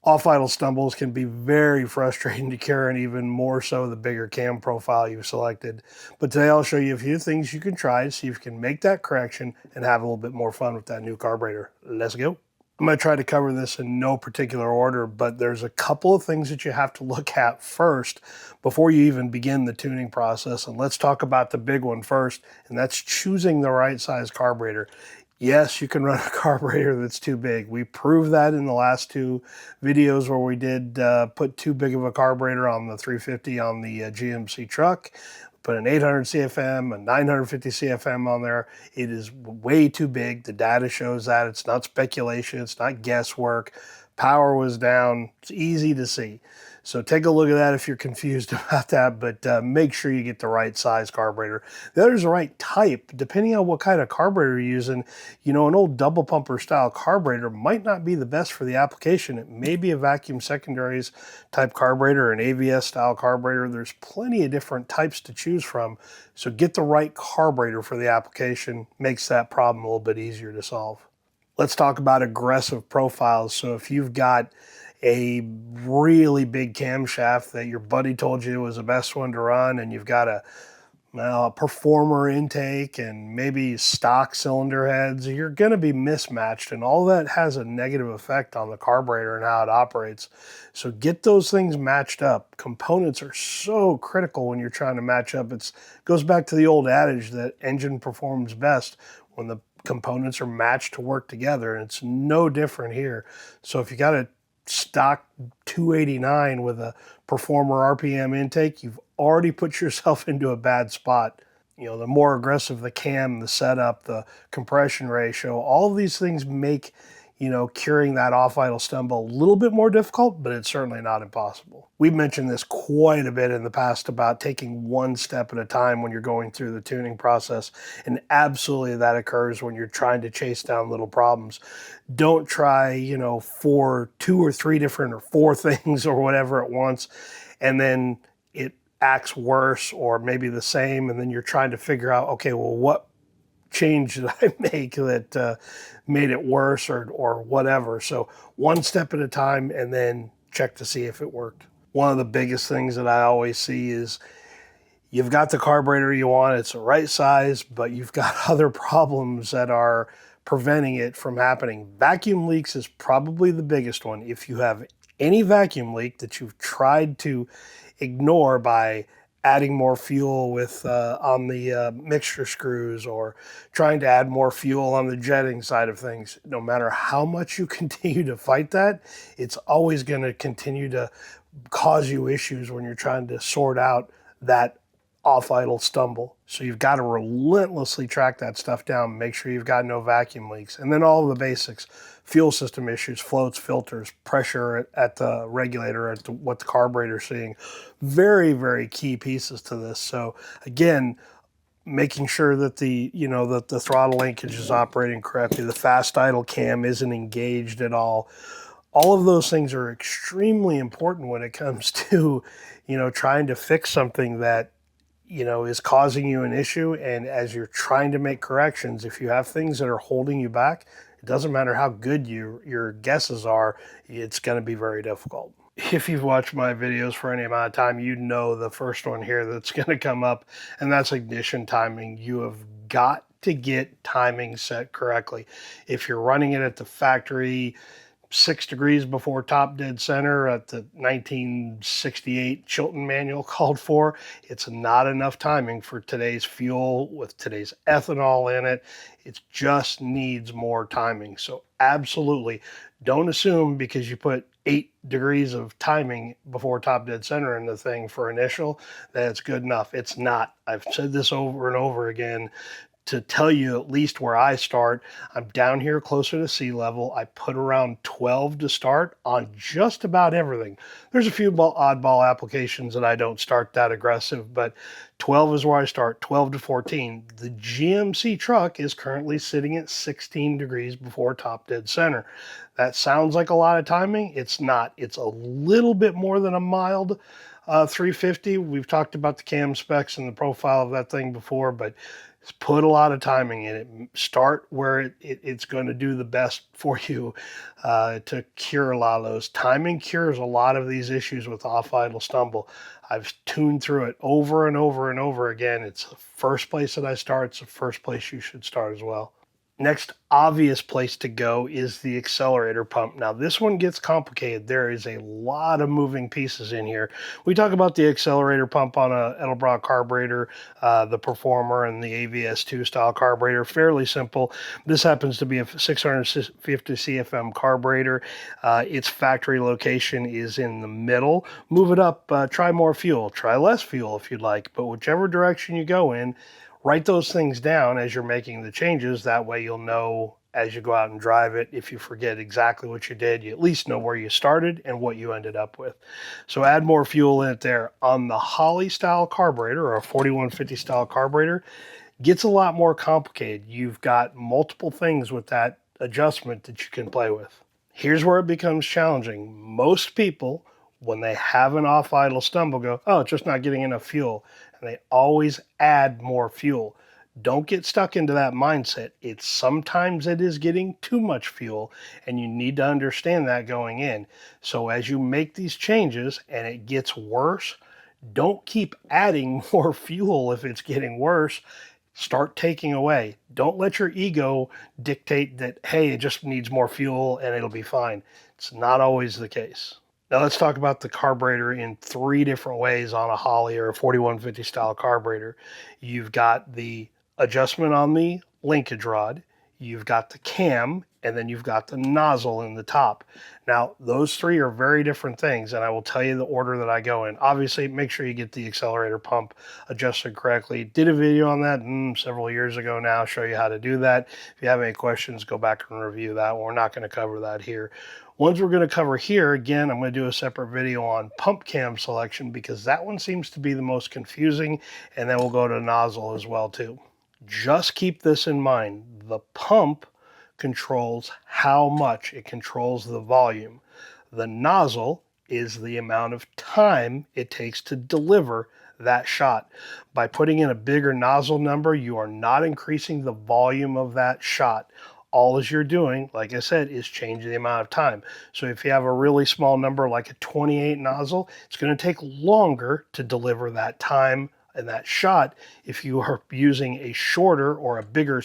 Off-idle stumbles can be very frustrating to cure, and even more so the bigger cam profile you've selected. But today I'll show you a few things you can try to see if you can make that correction and have a little bit more fun with that new carburetor. Let's go. I'm going to try to cover this in no particular order, but there's a couple of things that you have to look at first before you even begin the tuning process. And let's talk about the big one first, and that's choosing the right size carburetor. Yes, you can run a carburetor that's too big. We proved that in the last two videos where we did put too big of a carburetor on the 350 on the GMC truck. Put an 800 CFM, a 950 CFM on there. It is way too big. The data shows that. It's not speculation. It's not guesswork. Power was down. It's easy to see. So take a look at that if you're confused about that, but make sure you get the right size carburetor. The other is the right type. Depending on what kind of carburetor you're using, you know, an old double pumper style carburetor might not be the best for the application. It may be a vacuum secondaries type carburetor, an AVS style carburetor. There's plenty of different types to choose from. So get the right carburetor for the application. Makes that problem a little bit easier to solve. Let's talk about aggressive profiles. So if you've got a really big camshaft that your buddy told you was the best one to run, and you've got a performer intake and maybe stock cylinder heads, you're going to be mismatched, and all that has a negative effect on the carburetor and how it operates. So get those things matched up. Components are so critical when you're trying to match up. It goes back to the old adage that engine performs best when the components are matched to work together, and it's no different here. So if you got a stock 289 with a performer RPM intake, you've already put yourself into a bad spot. You know, the more aggressive the cam, the setup, the compression ratio, all of these things make, you know, curing that off-idle stumble a little bit more difficult, but it's certainly not impossible. We've mentioned this quite a bit in the past about taking one step at a time when you're going through the tuning process, and absolutely that occurs when you're trying to chase down little problems. Don't try, you know, two or three different or four things or whatever at once, and then it acts worse or maybe the same, and then you're trying to figure out, okay, well, what change did I make that made it worse or whatever. So one step at a time, and then check to see if it worked. One of the biggest things that I always see is you've got the carburetor you want, it's the right size, but you've got other problems that are preventing it from happening. Vacuum leaks is probably the biggest one. If you have any vacuum leak that you've tried to ignore by adding more fuel with on the mixture screws, or trying to add more fuel on the jetting side of things, no matter how much you continue to fight that, it's always going to continue to cause you issues when you're trying to sort out that off-idle stumble. So you've got to relentlessly track that stuff down, make sure you've got no vacuum leaks, and then all of the basics: fuel system issues, floats, filters, pressure at the regulator, at what the carburetor's seeing. Very, very key pieces to this. So again, making sure that the throttle linkage is operating correctly, the fast idle cam isn't engaged at all. All of those things are extremely important when it comes to, you know, trying to fix something that, you know, is causing you an issue. And as you're trying to make corrections, if you have things that are holding you back, it doesn't matter how good your guesses are, it's going to be very difficult. If you've watched my videos for any amount of time, you know the first one here that's going to come up, and that's ignition timing. You have got to get timing set correctly. If you're running it at the factory 6 degrees before top dead center at the 1968 Chilton manual called for, it's not enough timing for today's fuel with today's ethanol in it. It just needs more timing. So absolutely don't assume because you put 8 degrees of timing before top dead center in the thing for initial that it's good enough. It's not. I've said this over and over again to tell you at least where I start. I'm down here closer to sea level. I put around 12 to start on just about everything. There's a few oddball applications that I don't start that aggressive, but 12 is where I start, 12 to 14. The GMC truck is currently sitting at 16 degrees before top dead center. That sounds like a lot of timing. It's not. It's a little bit more than a mild 350. We've talked about the cam specs and the profile of that thing before, but Put a lot of timing in it. Start where it's going to do the best for you to cure a lot of those. Timing cures a lot of these issues with off idle stumble. I've tuned through it over and over and over again. It's the first place that I start. It's the first place you should start as well. Next obvious place to go is the accelerator pump. Now this one gets complicated. There is a lot of moving pieces in here. We talk about the accelerator pump on a Edelbrock carburetor, the Performer and the AVS2 style carburetor. Fairly simple. This happens to be a 650 CFM carburetor. Its factory location is in the middle. Move it up, try more fuel, try less fuel if you'd like, but whichever direction you go in, write those things down as you're making the changes. That way you'll know as you go out and drive it. If you forget exactly what you did, you at least know where you started and what you ended up with. So add more fuel in it there. On the Holley style carburetor, or a 4150 style carburetor, gets a lot more complicated. You've got multiple things with that adjustment that you can play with. Here's where it becomes challenging. Most people, when they have an off idle stumble, go, oh, it's just not getting enough fuel. And they always add more fuel. Don't get stuck into that mindset. Sometimes it is getting too much fuel, and you need to understand that going in. So as you make these changes and it gets worse, don't keep adding more fuel if it's getting worse. Start taking away. Don't let your ego dictate that, hey, it just needs more fuel and it'll be fine. It's not always the case. Now let's talk about the carburetor in 3 different ways on a Holley or a 4150 style carburetor. You've got the adjustment on the linkage rod, you've got the cam, and then you've got the nozzle in the top. Now, those 3 are very different things, and I will tell you the order that I go in. Obviously, make sure you get the accelerator pump adjusted correctly. Did a video on that several years ago now, show you how to do that. If you have any questions, go back and review that. We're not going to cover that here. Ones we're going to cover here, again, I'm going to do a separate video on pump cam selection because that one seems to be the most confusing, and then we'll go to nozzle as well too. Just keep this in mind. The pump controls how much, it controls the volume. The nozzle is the amount of time it takes to deliver that shot. By putting in a bigger nozzle number, you are not increasing the volume of that shot. All as you're doing, like I said, is changing the amount of time. So if you have a really small number like a 28 nozzle, it's going to take longer to deliver that time and that shot. If you are using a shorter or a bigger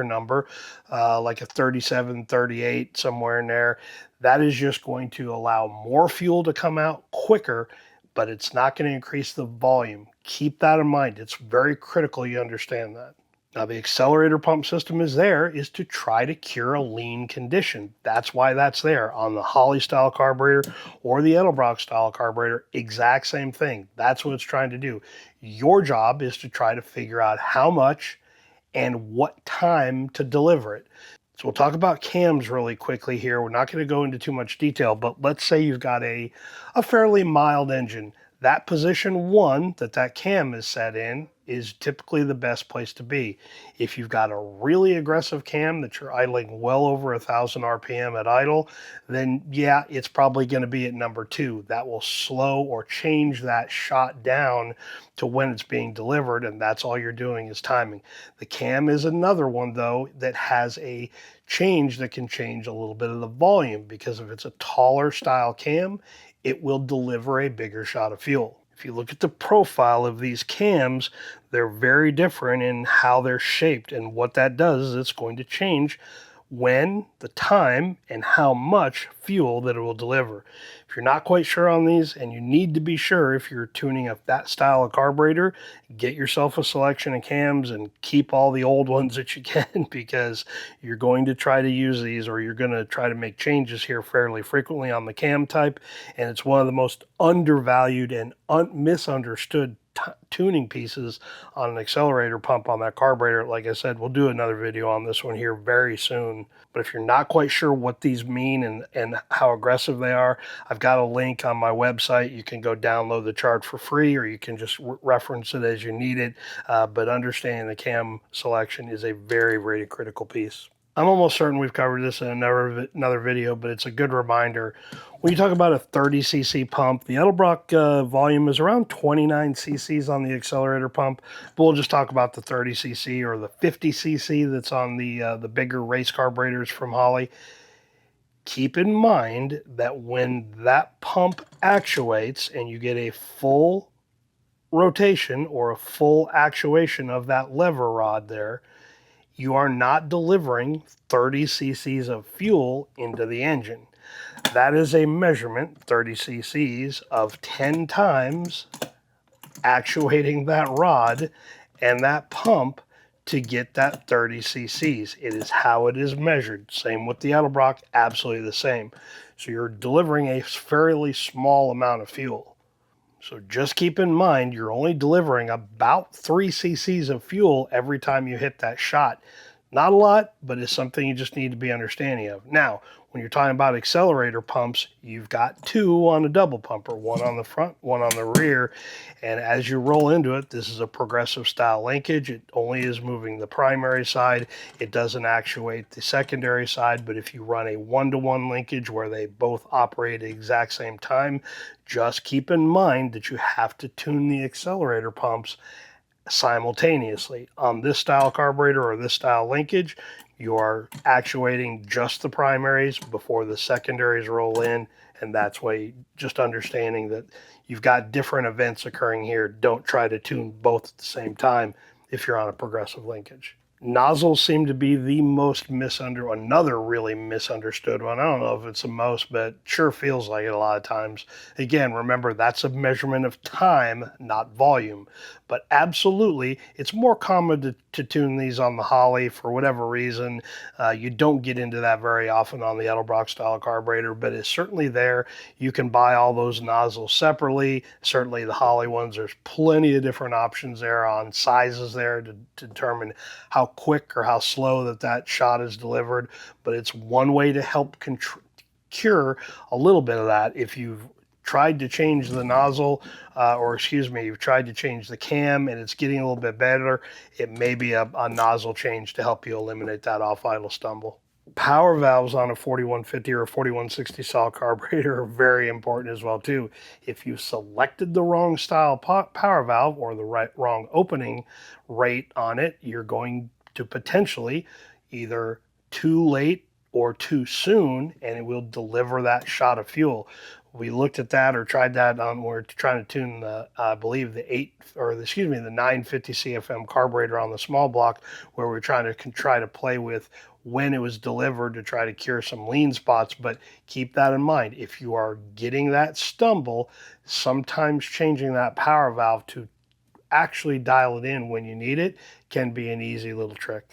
number, like a 37, 38, somewhere in there, that is just going to allow more fuel to come out quicker, but it's not going to increase the volume. Keep that in mind. It's very critical you understand that. Now, the accelerator pump system is to try to cure a lean condition. That's why that's there. On the Holley style carburetor or the Edelbrock style carburetor, exact same thing. That's what it's trying to do. Your job is to try to figure out how much and what time to deliver it. So we'll talk about cams really quickly here. We're not going to go into too much detail, but let's say you've got a fairly mild engine. That position 1 that cam is set in is typically the best place to be. If you've got a really aggressive cam that you're idling well over 1,000 RPM at idle, then yeah, it's probably going to be at number 2. That will slow or change that shot down to when it's being delivered, and that's all you're doing is timing. The cam is another one, though, that has a change that can change a little bit of the volume, because if it's a taller style cam, it will deliver a bigger shot of fuel. If you look at the profile of these cams, they're very different in how they're shaped, and what that does is it's going to change when, the time, and how much fuel that it will deliver. If you're not quite sure on these, and you need to be sure if you're tuning up that style of carburetor, get yourself a selection of cams and keep all the old ones that you can, because you're going to try to use these, or you're going to try to make changes here fairly frequently on the cam type, and it's one of the most undervalued and misunderstood tuning pieces on an accelerator pump on that carburetor. Like I said, we'll do another video on this one here very soon. But if you're not quite sure what these mean and how aggressive they are, I've got a link on my website. You can go download the chart for free, or you can just reference it as you need it. But understanding the cam selection is a very, very critical piece. I'm almost certain we've covered this in another video, but it's a good reminder. When you talk about a 30cc pump, the Edelbrock volume is around 29 cc's on the accelerator pump, but we'll just talk about the 30cc or the 50cc that's on the bigger race carburetors from Holley. Keep in mind that when that pump actuates and you get a full rotation or a full actuation of that lever rod there, you are not delivering 30 cc's of fuel into the engine. That is a measurement, 30 cc's, of 10 times actuating that rod and that pump to get that 30 cc's. It is how it is measured. Same with the Edelbrock, absolutely the same. So you're delivering a fairly small amount of fuel. So just keep in mind, you're only delivering about 3 cc's of fuel every time you hit that shot. Not a lot, but it's something you just need to be understanding of. Now, when you're talking about accelerator pumps, you've got two on a double pumper, one on the front, one on the rear. And as you roll into it, this is a progressive style linkage. It only is moving the primary side. It doesn't actuate the secondary side, but if you run a one-to-one linkage where they both operate at the exact same time, just keep in mind that you have to tune the accelerator pumps simultaneously. On this style carburetor or this style linkage, you are actuating just the primaries before the secondaries roll in, and that's why just understanding that you've got different events occurring here. Don't try to tune both at the same time if you're on a progressive linkage. Nozzles seem to be the most another really misunderstood one. I don't know if it's the most, but sure feels like it a lot of times. Again, remember, that's a measurement of time, not volume. But absolutely, it's more common to tune these on the Holley for whatever reason. You don't get into that very often on the Edelbrock style carburetor, but it's certainly there. You can buy all those nozzles separately. Certainly the Holley ones, there's plenty of different options there on sizes there to determine how quick or how slow that shot is delivered. But it's one way to help cure a little bit of that. If you've tried to change the nozzle, you've tried to change the cam and it's getting a little bit better, it may be a nozzle change to help you eliminate that off-idle stumble. Power valves on a 4150 or 4160 style carburetor are very important as well too. If you selected the wrong style power valve or the wrong opening rate on it, you're going to potentially either too late or too soon, and it will deliver that shot of fuel. We looked at that or tried that on, we're trying to tune the, I believe the 950 CFM carburetor on the small block, where we're trying to play with when it was delivered to try to cure some lean spots. But keep that in mind. If you are getting that stumble, sometimes changing that power valve to actually dial it in when you need it can be an easy little trick.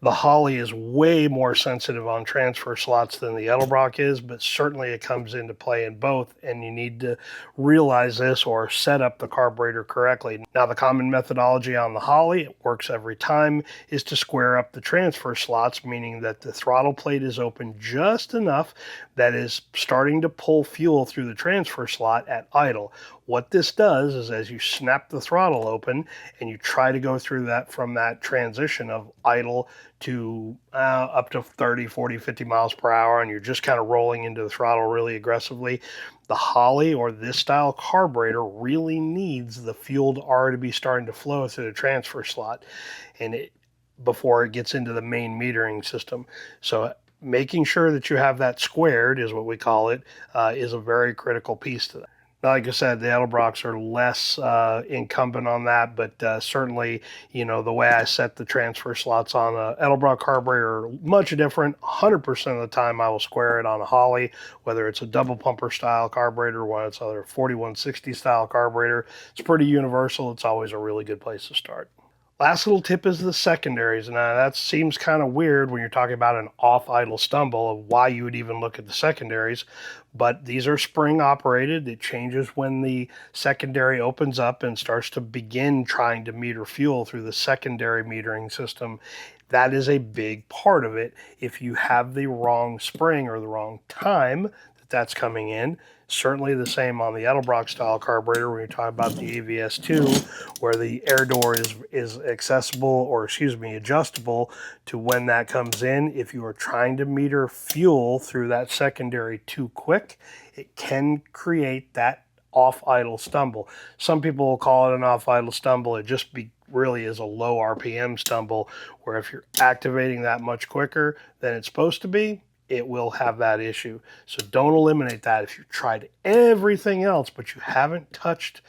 The Holley is way more sensitive on transfer slots than the Edelbrock is, but certainly it comes into play in both, and you need to realize this or set up the carburetor correctly. Now, the common methodology on the Holley, it works every time, is to square up the transfer slots, meaning that the throttle plate is open just enough that is starting to pull fuel through the transfer slot at idle. What this does is, as you snap the throttle open and you try to go through that from that transition of idle to up to 30, 40, 50 miles per hour, and you're just kind of rolling into the throttle really aggressively, the Holley or this style carburetor really needs the fuel to already be starting to flow through the transfer slot before it gets into the main metering system. So making sure that you have that squared, is what we call it, is a very critical piece to that. Like I said, the Edelbrocks are less incumbent on that, but certainly, the way I set the transfer slots on a Edelbrock carburetor are much different. 100% of the time I will square it on a Holley, whether it's a double pumper style carburetor, whether it's other 4160 style carburetor. It's pretty universal. It's always a really good place to start. Last little tip is the secondaries. Now, that seems kind of weird when you're talking about an off-idle stumble of why you would even look at the secondaries, but these are spring operated. It changes when the secondary opens up and starts to begin trying to meter fuel through the secondary metering system. That is a big part of it. If you have the wrong spring or the wrong time that's coming in, Certainly the same on the Edelbrock style carburetor when you're talking about the AVS2, where the air door is accessible, or excuse me, adjustable to when that comes in. If you are trying to meter fuel through that secondary too quick, it can create that off idle stumble. Some people will call it an off idle stumble. It just really is a low RPM stumble, where if you're activating that much quicker than it's supposed to be, it will have that issue. So don't eliminate that. If you've tried everything else but you haven't touched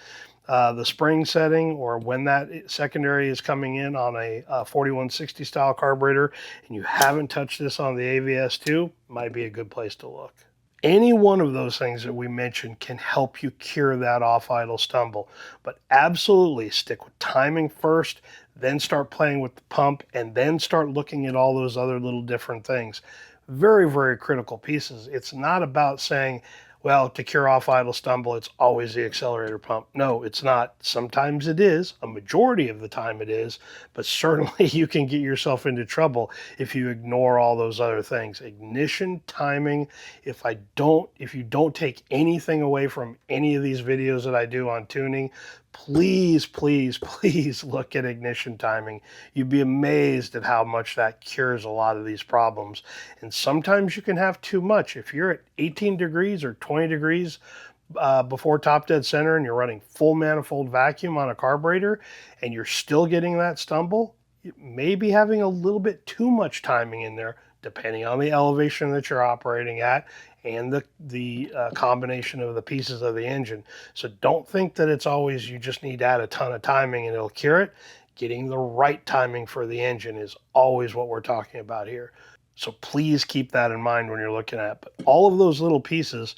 the spring setting, or when that secondary is coming in on a 4160 style carburetor and you haven't touched this on the AVS2, might be a good place to look. Any one of those things that we mentioned can help you cure that off idle stumble, but absolutely stick with timing first, then start playing with the pump, and then start looking at all those other little different things. Very, very critical pieces. It's not about saying, well, to cure off idle stumble, it's always the accelerator pump. No, it's not. Sometimes it is. A majority of the time it is. But certainly you can get yourself into trouble if you ignore all those other things. Ignition, timing. If you don't take anything away from any of these videos that I do on tuning, please, please, please look at ignition timing. You'd be amazed at how much that cures a lot of these problems. And sometimes you can have too much. If you're at 18 degrees or 20 degrees before top dead center and you're running full manifold vacuum on a carburetor and you're still getting that stumble, you may be having a little bit too much timing in there, depending on the elevation that you're operating at and the combination of the pieces of the engine. So don't think that it's always you just need to add a ton of timing and it'll cure it. Getting the right timing for the engine is always what we're talking about here. So please keep that in mind when you're looking at it. But all of those little pieces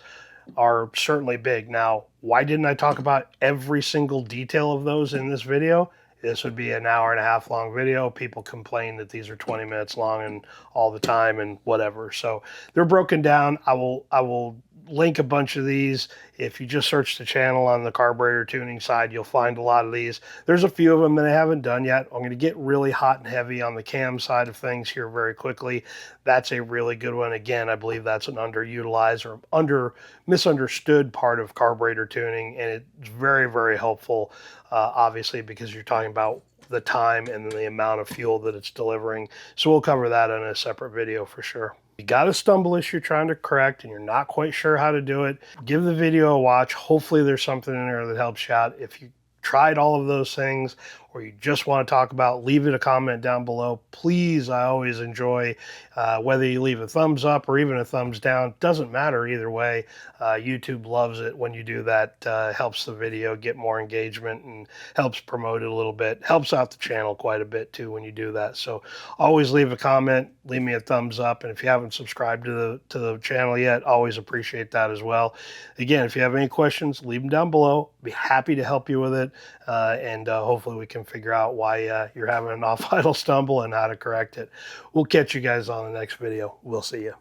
are certainly big. Now, why didn't I talk about every single detail of those in this video? This would be an hour and a half long video. People complain that these are 20 minutes long and all the time and whatever. So they're broken down. I will link a bunch of these. If you just search the channel on the carburetor tuning side, you'll find a lot of these. There's a few of them that I haven't done yet. I'm going to get really hot and heavy on the cam side of things here very quickly. That's a really good one. Again, I believe that's an underutilized or misunderstood part of carburetor tuning, and it's very, very helpful, obviously, because you're talking about the time and the amount of fuel that it's delivering. So we'll cover that in a separate video for sure. You got a stumble issue you're trying to correct and you're not quite sure how to do it, give the video a watch. Hopefully there's something in there that helps you out. If you tried all of those things or you just want to talk about, leave it a comment down below. Please, I always enjoy whether you leave a thumbs up or even a thumbs down. Doesn't matter either way. YouTube loves it when you do that. Helps the video get more engagement and helps promote it a little bit. Helps out the channel quite a bit too when you do that. So always leave a comment, leave me a thumbs up, and if you haven't subscribed to the channel yet, always appreciate that as well. Again, if you have any questions, leave them down below. Be happy to help you with it, and hopefully we can figure out why you're having an off idle stumble and how to correct it. We'll catch you guys on the next video. We'll see you.